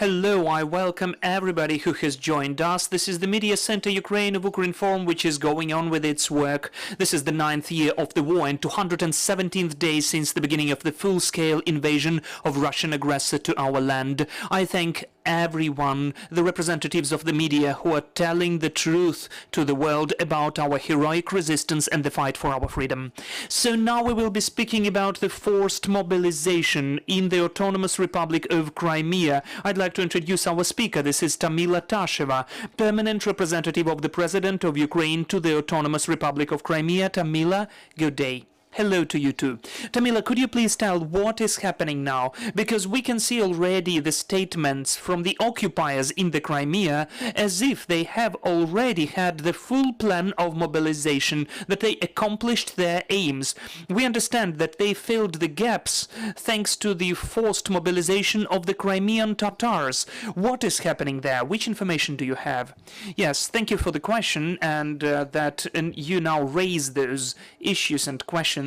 Hello, I welcome everybody who has joined us. This is the Media Center Ukraine of Ukrinform, which is going on with its work. This is the 9th year of the war and 217th day since the beginning of the full-scale invasion of Russian aggressor to our land. I thank everyone, the representatives of the media who are telling the truth to the world about our heroic resistance and the fight for our freedom. So now we will be speaking about the forced mobilization in the Autonomous Republic of Crimea. I'd like to introduce our speaker. This is Tamila Tasheva, permanent representative of the President of Ukraine to the Autonomous Republic of Crimea. Tamila, good day. Hello to you too. Tamila, could you please tell what is happening now? Because we can see already the statements from the occupiers in the Crimea as if they have already had the full plan of mobilization, that they accomplished their aims. We understand that they filled the gaps thanks to the forced mobilization of the Crimean Tatars. What is happening there? Which information do you have? Yes, thank you for the question, and that you now raise those issues and questions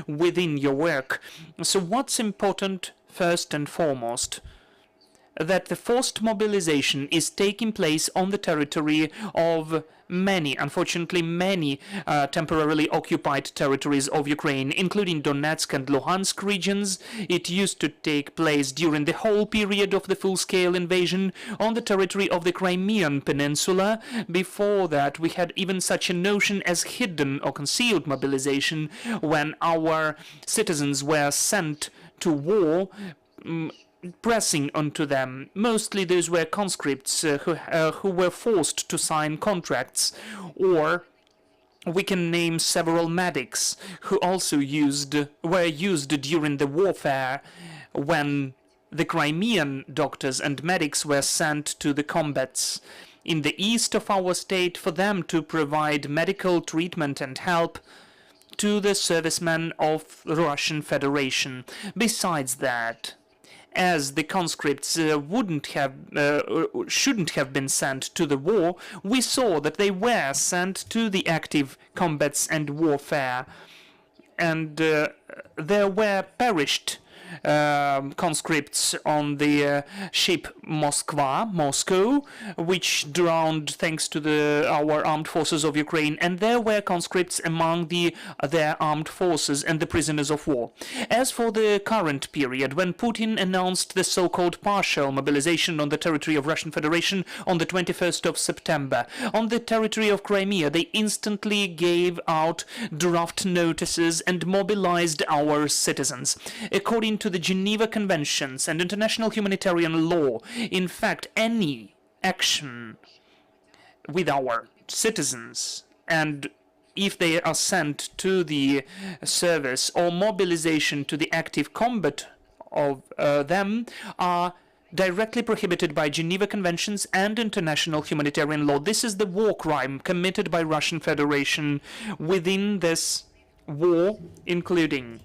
within your work. So what's important first and foremost? That the forced mobilization is taking place on the territory of many, unfortunately many, temporarily occupied territories of Ukraine, including Donetsk and Luhansk regions. It used to take place during the whole period of the full-scale invasion on the territory of the Crimean Peninsula. Before that, we had even such a notion as hidden or concealed mobilization, when our citizens were sent to war, pressing onto them. Mostly those were conscripts who were forced to sign contracts, or we can name several medics who also were used during the warfare when the Crimean doctors and medics were sent to the combats in the east of our state for them to provide medical treatment and help to the servicemen of the Russian Federation. Besides that, as the conscripts shouldn't have been sent to the war, we saw that they were sent to the active combats and warfare, and there were perished conscripts on the ship Moscow, which drowned thanks to our armed forces of Ukraine, and there were conscripts among their armed forces and the prisoners of war. As for the current period, when Putin announced the so-called partial mobilization on the territory of Russian Federation on the 21st of September, on the territory of Crimea, they instantly gave out draft notices and mobilized our citizens. According to the Geneva Conventions and international humanitarian law, in fact, any action with our citizens, and if they are sent to the service or mobilization to the active combat of them, are directly prohibited by Geneva Conventions and international humanitarian law. This is the war crime committed by Russian Federation within this war, including.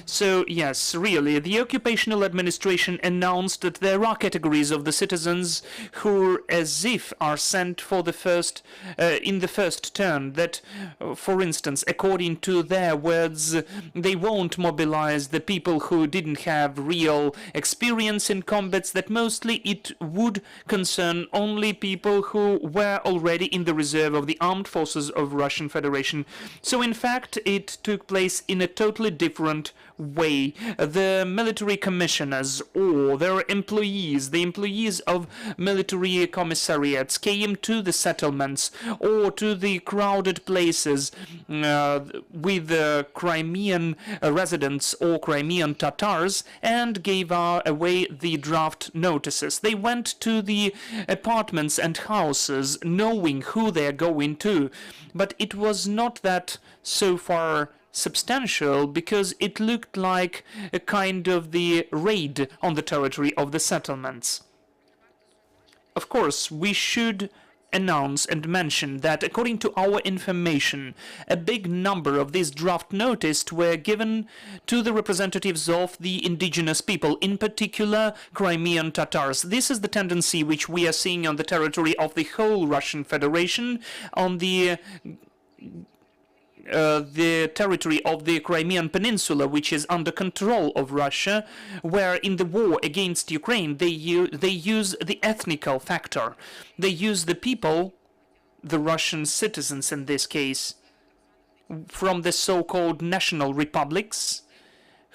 So, yes, really, the occupational administration announced that there are categories of the citizens who, as if, are sent for the in the first turn, that, for instance, according to their words, they won't mobilize the people who didn't have real experience in combats, that mostly it would concern only people who were already in the reserve of the armed forces of Russian Federation. So, in fact, it took place in a totally different way. The military commissioners or their employees, the employees of military commissariats, came to the settlements or to the crowded places with the Crimean residents or Crimean Tatars and gave away the draft notices. They went to the apartments and houses knowing who they're going to, but it was not that so far substantial, because it looked like a kind of the raid on the territory of the settlements. Of course, we should announce and mention that, according to our information, a big number of these draft notices were given to the representatives of the indigenous people, in particular Crimean Tatars. This is the tendency which we are seeing on the territory of the whole Russian Federation, on the the territory of the Crimean Peninsula, which is under control of Russia, where in the war against Ukraine they use the ethnical factor. They use the people, the Russian citizens in this case, from the so-called national republics,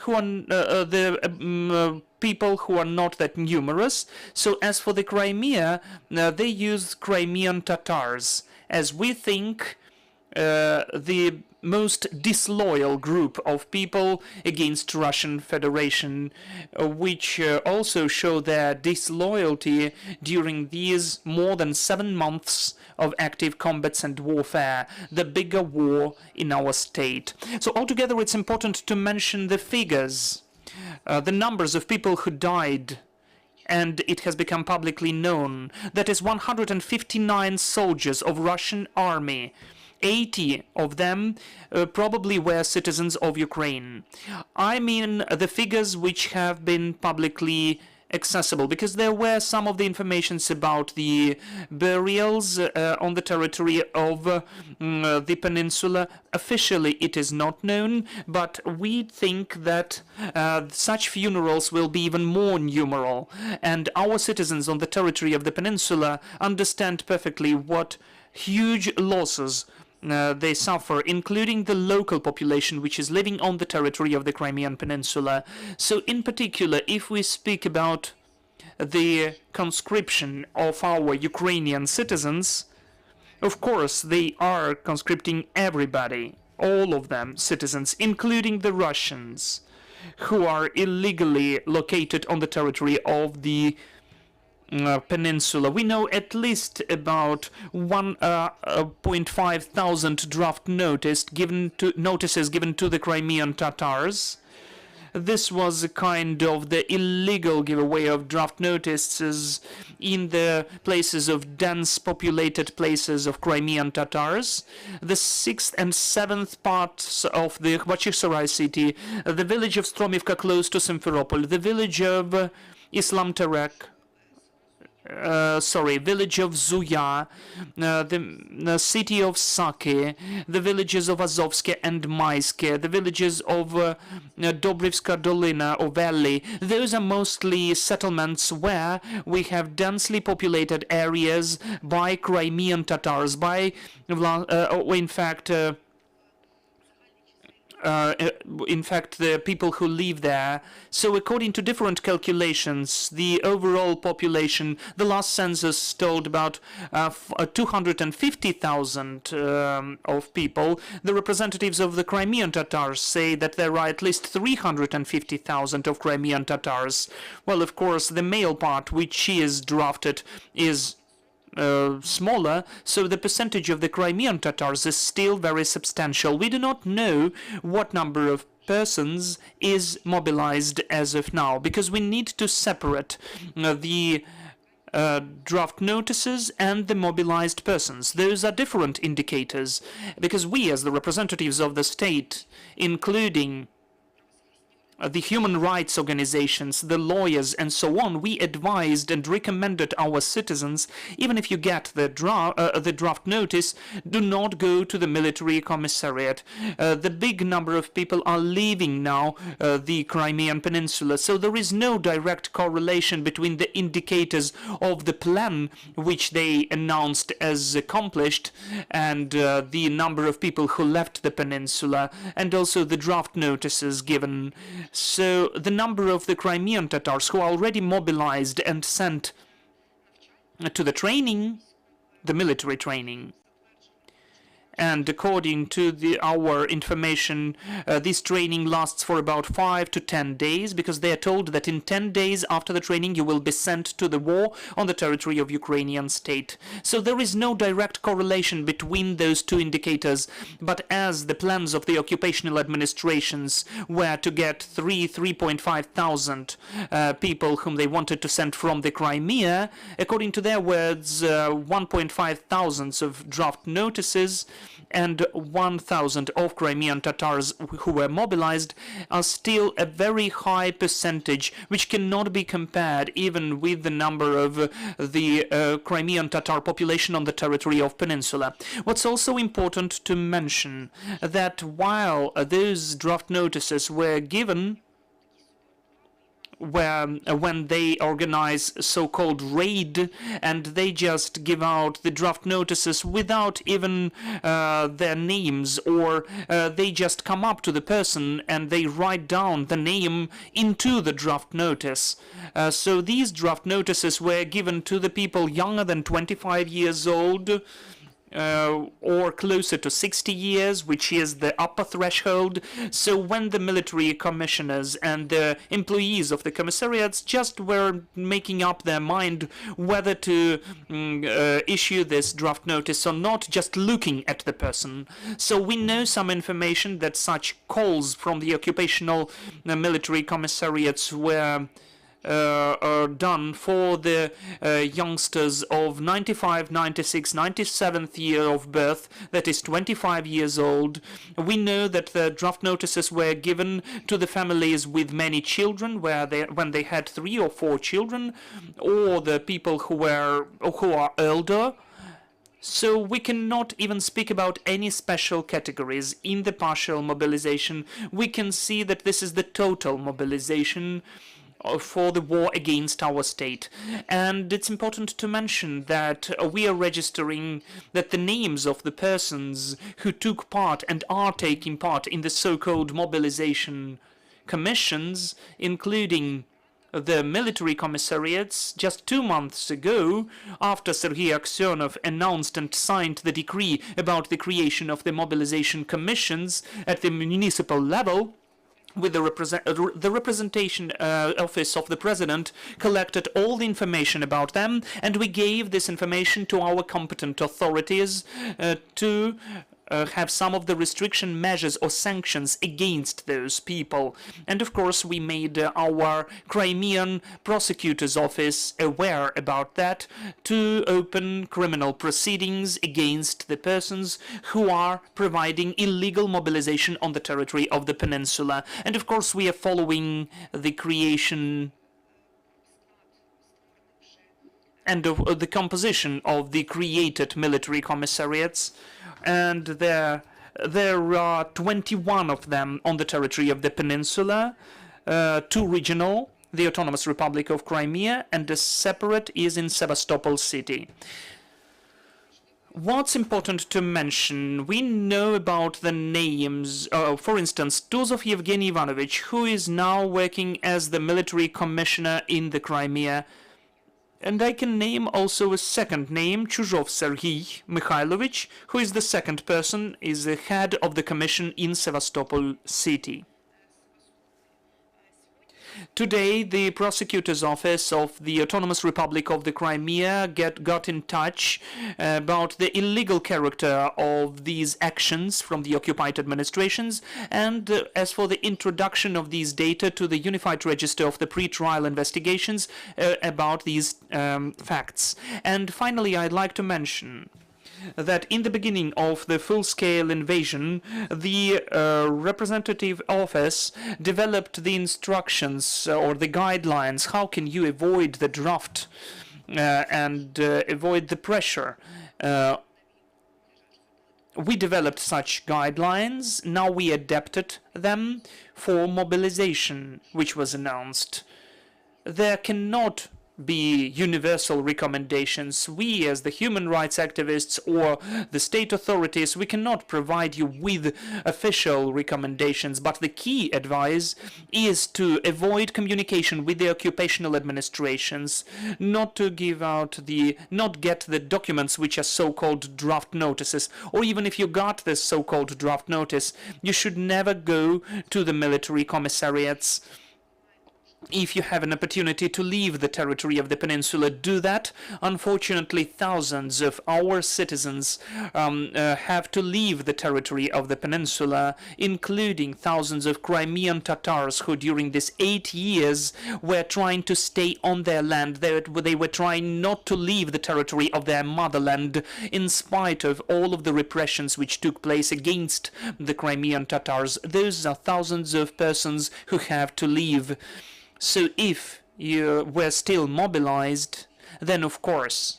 who are the people who are not that numerous. So as for the Crimea, they use Crimean Tatars, as we think the most disloyal group of people against Russian Federation, which also show their disloyalty during these more than 7 months of active combats and warfare, the bigger war in our state. So altogether it's important to mention the figures, the numbers of people who died, and it has become publicly known. That is 159 soldiers of Russian army. 80 of them probably were citizens of Ukraine. I mean the figures which have been publicly accessible, because there were some of the informations about the burials on the territory of the peninsula. Officially it is not known, but we think that such funerals will be even more numerous, and our citizens on the territory of the peninsula understand perfectly what huge losses they suffer, including the local population which is living on the territory of the Crimean Peninsula. So in particular, if we speak about the conscription of our Ukrainian citizens, of course they are conscripting everybody, all of them citizens, including the Russians, who are illegally located on the territory of the peninsula. We know at least about 1.5 thousand draft notices given to the Crimean Tatars. This was a kind of the illegal giveaway of draft notices in the places of dense populated places of Crimean Tatars. The 6th and 7th parts of the Khvachiksarai city, the village of Stromivka close to Simferopol, the village of Islam Terek, village of Zuya, the city of Saki, the villages of Azovske and Maiske, the villages of Dobrivska Dolina or Valley. Those are mostly settlements where we have densely populated areas by Crimean Tatars, by, in fact, the people who live there. So according to different calculations, the overall population, the last census told about 250,000 of people. The representatives of the Crimean Tatars say that there are at least 350,000 of Crimean Tatars. Well, of course, the male part, which is drafted, is smaller, so the percentage of the Crimean Tatars is still very substantial. We do not know what number of persons is mobilized as of now, because we need to separate the draft notices and the mobilized persons. Those are different indicators, because we, as the representatives of the state, including the human rights organizations, the lawyers, and so on, we advised and recommended our citizens, even if you get the draft notice, do not go to the military commissariat. The big number of people are leaving now the Crimean Peninsula, so there is no direct correlation between the indicators of the plan which they announced as accomplished and the number of people who left the peninsula, and also the draft notices given. So the number of the Crimean Tatars who are already mobilized and sent to the training, the military training, and according to our information, this training lasts for about 5 to 10 days, because they are told that in 10 days after the training you will be sent to the war on the territory of Ukrainian state. So there is no direct correlation between those two indicators, but as the plans of the occupational administrations were to get 3.5 thousand people whom they wanted to send from the Crimea, according to their words, 1.5 thousands of draft notices and 1,000 of Crimean Tatars who were mobilized are still a very high percentage, which cannot be compared even with the number of the Crimean Tatar population on the territory of Peninsula. What's also important to mention that while those draft notices were given, where when they organize so-called raid and they just give out the draft notices without even their names, or they just come up to the person and they write down the name into the draft notice. So these draft notices were given to the people younger than 25 years old, or closer to 60 years, which is the upper threshold. So when the military commissioners and the employees of the commissariats just were making up their mind whether to issue this draft notice or not, just looking at the person. So we know some information that such calls from the occupational military commissariats were done for the youngsters of 95, 96, 97th year of birth, that is 25 years old. We know that the draft notices were given to the families with many children, when they had 3 or 4 children, or the people who are older. So we cannot even speak about any special categories in the partial mobilization. We can see that this is the total mobilization for the war against our state. And it's important to mention that we are registering that the names of the persons who took part and are taking part in the so-called mobilization commissions, including the military commissariats. Just 2 months ago, after Sergei Aksyonov announced and signed the decree about the creation of the mobilization commissions at the municipal level, with the representation office of the president collected all the information about them, and we gave this information to our competent authorities to have some of the restriction measures or sanctions against those people. And of course we made our Crimean prosecutor's office aware about that, to open criminal proceedings against the persons who are providing illegal mobilization on the territory of the peninsula. And of course we are following the creation and of the composition of the created military commissariats, and there are 21 of them on the territory of the peninsula, 2 regional, the Autonomous Republic of Crimea, and a separate is in Sevastopol city. What's important to mention, we know about the names, for instance, Tuzov Yevgeny Ivanovich, who is now working as the military commissioner in the Crimea. And I can name also a second name, Chuzhov Sergei Mikhailovich, who is the second person, is the head of the commission in Sevastopol city. Today, the prosecutor's office of the Autonomous Republic of the Crimea got in touch about the illegal character of these actions from the occupied administrations, and as for the introduction of these data to the Unified Register of the Pre-Trial Investigations about these facts. And finally, I'd like to mention that in the beginning of the full-scale invasion, the representative office developed the instructions or the guidelines. How can you avoid the draft and avoid the pressure? We developed such guidelines. Now we adapted them for mobilization, which was announced. There cannot be universal recommendations. We, as the human rights activists or the state authorities, we cannot provide you with official recommendations, but the key advice is to avoid communication with the occupational administrations, not to give out not get the documents which are so-called draft notices, or even if you got this so-called draft notice, you should never go to the military commissariats If you have an opportunity to leave the territory of the peninsula, do that. Unfortunately, thousands of our citizens have to leave the territory of the peninsula, including thousands of Crimean Tatars who during these 8 years were trying to stay on their land. They were trying not to leave the territory of their motherland in spite of all of the repressions which took place against the Crimean Tatars. Those are thousands of persons who have to leave. So if you were still mobilized, then of course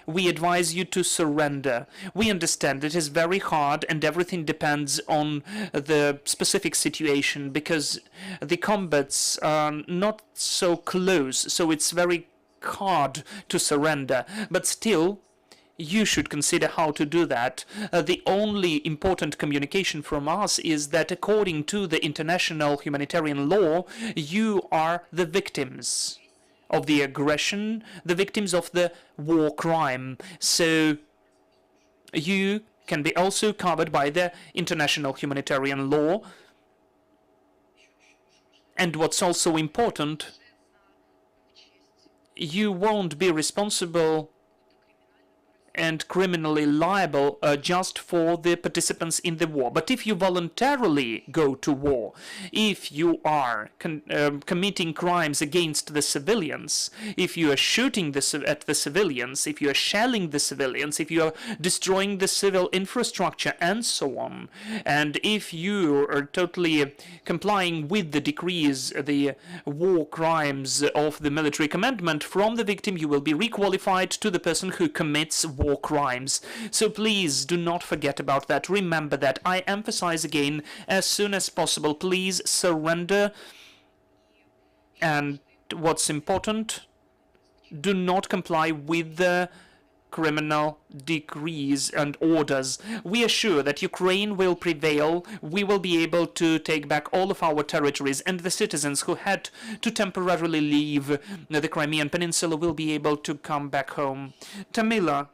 we advise you to surrender. We understand it is very hard and everything depends on the specific situation because the combats are not so close, so it's very hard to surrender. But still, you should consider how to do that. The only important communication from us is that according to the international humanitarian law, you are the victims of the aggression, the victims of the war crime. So you can be also covered by the international humanitarian law. And what's also important, you won't be responsible and criminally liable just for the participants in the war. But if you voluntarily go to war, if you are committing crimes against the civilians, if you are shooting at the civilians, if you are shelling the civilians, if you are destroying the civil infrastructure and so on, and if you are totally complying with the decrees, the war crimes of the military commandment from the victim, you will be requalified to the person who commits war crimes. So please do not forget about that. Remember that. I emphasize again, as soon as possible, please surrender. And what's important, do not comply with the criminal decrees and orders. We are sure that Ukraine will prevail. We will be able to take back all of our territories, and the citizens who had to temporarily leave the Crimean Peninsula will be able to come back home. Tamila,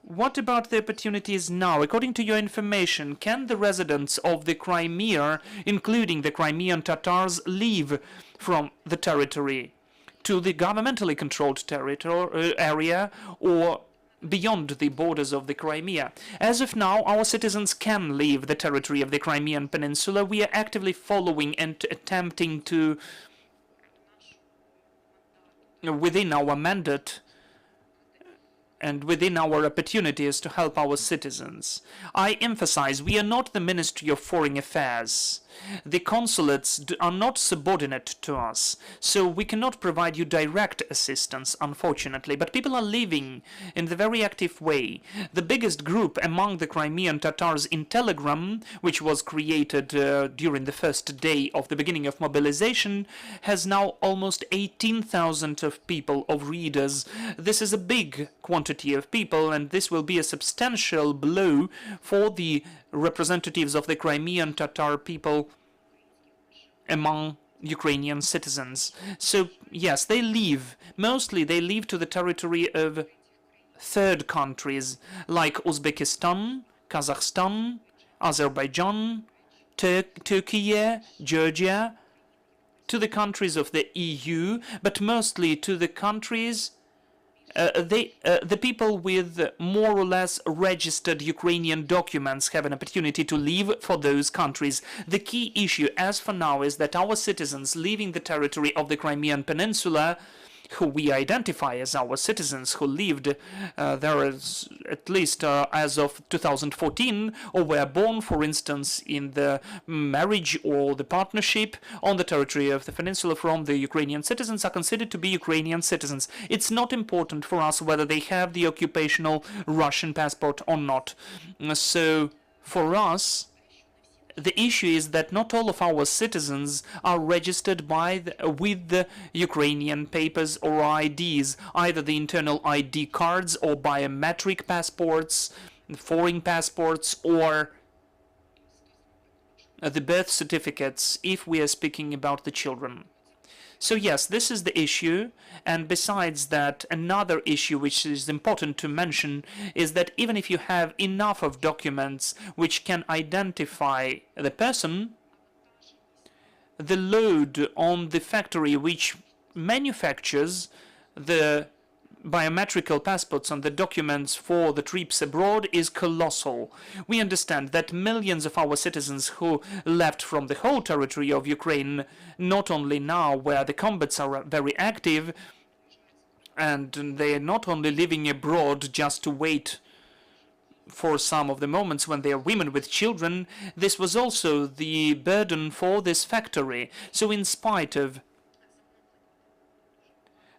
what about the opportunities now? According to your information, can the residents of the Crimea, including the Crimean Tatars, leave from the territory to the governmentally controlled territory area or beyond the borders of the Crimea? As of now, our citizens can leave the territory of the Crimean Peninsula. We are actively following and attempting to, within our mandate, and within our opportunities to help our citizens. I emphasize, we are not the Ministry of Foreign Affairs. The consulates are not subordinate to us, so we cannot provide you direct assistance, unfortunately, but people are living in the very active way. The biggest group among the Crimean Tatars in Telegram, which was created during the first day of the beginning of mobilization, has now almost 18,000 of people, of readers. This is a big quantity of people, and this will be a substantial blow for the representatives of the Crimean Tatar people among Ukrainian citizens. So yes, they leave. Mostly they leave to the territory of third countries like Uzbekistan, Kazakhstan, Azerbaijan, Turkey, Georgia, to the countries of the EU, but mostly to the countries the people with more or less registered Ukrainian documents have an opportunity to leave for those countries. The key issue as for now is that our citizens leaving the territory of the Crimean Peninsula, who we identify as our citizens who lived there is at least as of 2014, or were born, for instance, in the marriage or the partnership on the territory of the peninsula from the Ukrainian citizens, are considered to be Ukrainian citizens. It's not important for us whether they have the occupational Russian passport or not. So for us, the issue is that not all of our citizens are registered with the Ukrainian papers or IDs, either the internal ID cards or biometric passports, foreign passports, or the birth certificates, if we are speaking about the children. So yes, this is the issue, and besides that, another issue which is important to mention is that even if you have enough of documents which can identify the person, the load on the factory which manufactures the biometrical passports and the documents for the trips abroad is colossal. We understand that millions of our citizens who left from the whole territory of Ukraine, not only now where the combats are very active, and they are not only living abroad just to wait for some of the moments when they are women with children, this was also the burden for this factory. So in spite of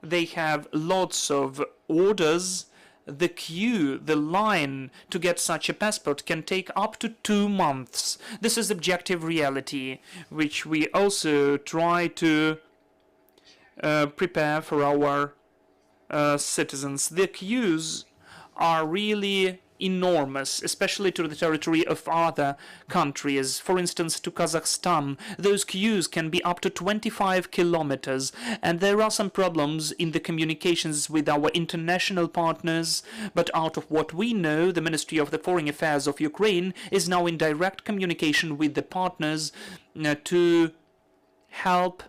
they have lots of orders, the queue, the line to get such a passport can take up to 2 months. This is objective reality, which we also try to prepare for our citizens. The queues are really enormous, especially to the territory of other countries. For instance, to Kazakhstan, those queues can be up to 25 kilometers, and there are some problems in the communications with our international partners, but out of what we know, the Ministry of the Foreign Affairs of Ukraine is now in direct communication with the partners to help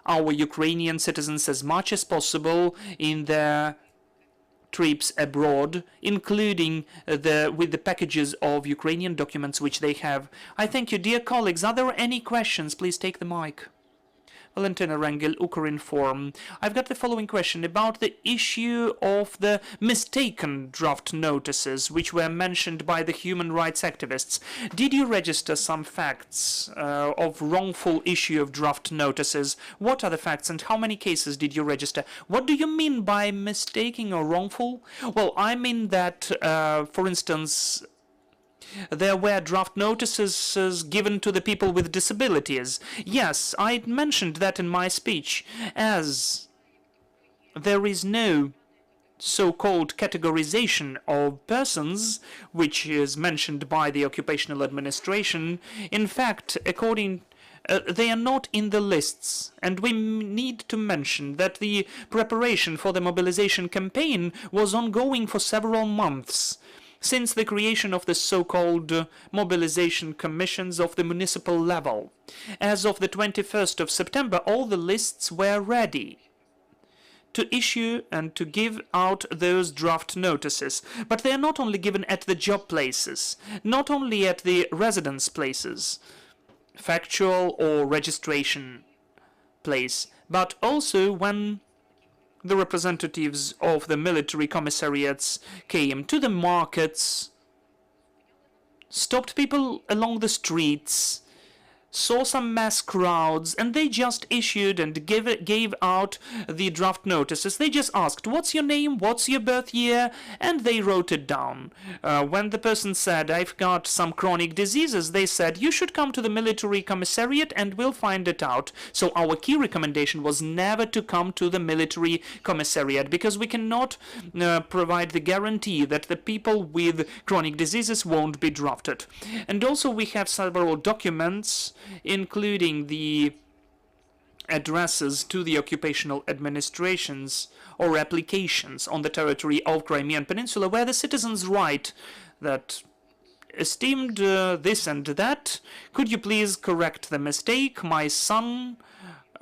our Ukrainian citizens as much as possible in their trips abroad, including with the packages of Ukrainian documents which they have. I thank you, dear colleagues. Are there any questions? Please take the mic. Valentina Rangel, Ukrinform. I've got the following question about the issue of the mistaken draft notices which were mentioned by the human rights activists. Did you register some facts of wrongful issue of draft notices? What are the facts and how many cases did you register? What do you mean by mistaking or wrongful? Well, I mean that, for instance, there were draft notices given to the people with disabilities. Yes, I mentioned that in my speech, as there is no so-called categorization of persons, which is mentioned by the occupational administration. In fact, they are not in the lists, and we need to mention that the preparation for the mobilization campaign was ongoing for several months, since the creation of the so-called mobilization commissions of the municipal level. As of the 21st of September, all the lists were ready to issue and to give out those draft notices. But they are not only given at the job places, not only at the residence places, factual or registration place, but also when the representatives of the military commissariats came to the markets, stopped people along the streets, saw some mass crowds, and they just issued and gave out the draft notices. They just asked, what's your name, what's your birth year, and they wrote it down. When the person said, I've got some chronic diseases, they said, you should come to the military commissariat and we'll find it out. So our key recommendation was never to come to the military commissariat, because we cannot provide the guarantee that the people with chronic diseases won't be drafted. And also we have several documents, including the addresses to the occupational administrations or applications on the territory of Crimean Peninsula, where the citizens write that, esteemed this and that, could you please correct the mistake? My son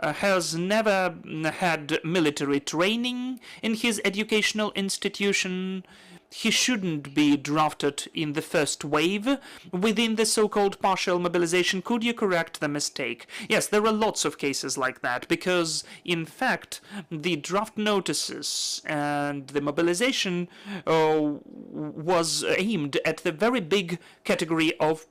has never had military training in his educational institution. He shouldn't be drafted in the first wave within the so-called partial mobilization. Could you correct the mistake? Yes, there are lots of cases like that, because in fact the draft notices and the mobilization was aimed at the very big category of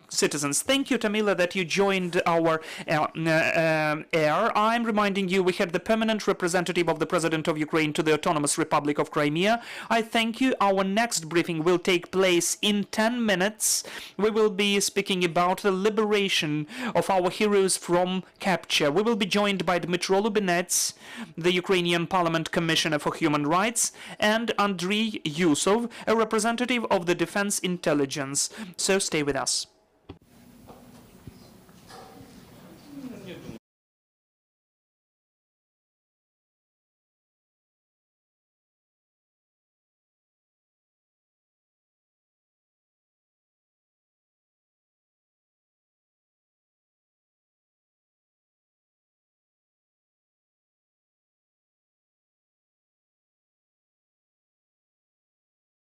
citizens. Thank you, Tamila, that you joined our air. I'm reminding you we had the permanent representative of the President of Ukraine to the Autonomous Republic of Crimea. I thank you. Our next briefing will take place in 10 minutes. We will be speaking about the liberation of our heroes from capture. We will be joined by Dmytro Lubinets, the Ukrainian Parliament Commissioner for Human Rights, and Andrei Yusuf, a representative of the Defense Intelligence. So stay with us.